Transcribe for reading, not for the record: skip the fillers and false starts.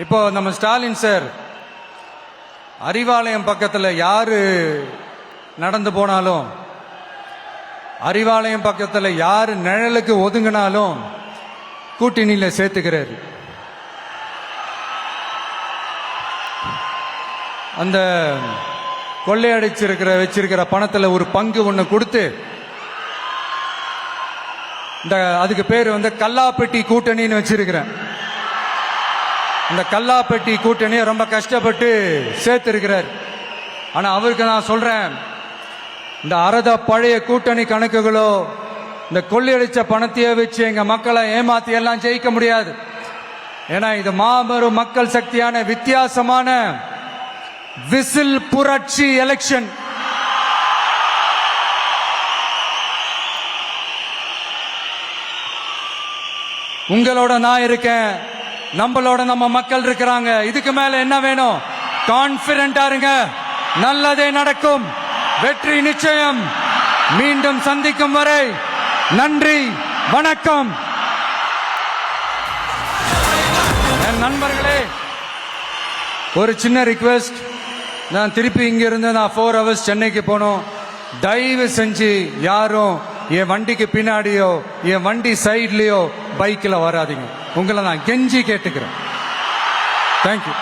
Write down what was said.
இப்போ நம்ம ஸ்டாலின் சார் அறிவாலயம் பக்கத்தில் யாரு நடந்து போனாலும், அறிவாலயம் பக்கத்தில் யாரு நிழலுக்கு ஒதுங்கினாலும் கூட்டணியில சேர்த்துக்கிறாரு. அந்த கொள்ளையடிச்சிருக்கிற வச்சிருக்கிற பணத்தில் ஒரு பங்கு ஒன்று கொடுத்து, இந்த அதுக்கு பேர் கல்லாப்பெட்டி கூட்டணின்னு வச்சிருக்கிறேன். இந்த கல்லாப்பெட்டி கூட்டணியை ரொம்ப கஷ்டப்பட்டு சேர்த்திருக்கிறார். ஆனா அவருக்கு நான் சொல்றேன், இந்த அறத பழைய கூட்டணி கணக்குகளோ இந்த கொள்ளையடிச்ச பணத்தையே வச்சு எங்க மக்களை ஏமாத்தி எல்லாம் ஜெயிக்க முடியாது. ஏன்னா இது மாபெரும் மக்கள் சக்தியான வித்தியாசமான விசில் புரட்சி எலெக்ஷன். உங்களோட நான் இருக்கேன், நம்மளோட நம்ம மக்கள் இருக்கிறாங்க. இதுக்கு மேல என்ன வேணும்? கான்பிடென்டா இருங்க, நல்லதே நடக்கும், வெற்றி நிச்சயம். மீண்டும் சந்திக்கும் வரை நன்றி, வணக்கம். என் நண்பர்களே, ஒரு சின்ன ரிக்வெஸ்ட். நான் திருப்பி இங்க இருந்து 4 hours சென்னைக்கு போனோம். தயவு செஞ்சு யாரும் என் வண்டிக்கு பின்னாடியோ என் வண்டி சைட்லயோ பைக்கில் வராதிங்க. உங்களை நான் கெஞ்சி கேட்டுக்கிறேன். தேங்க்யூ.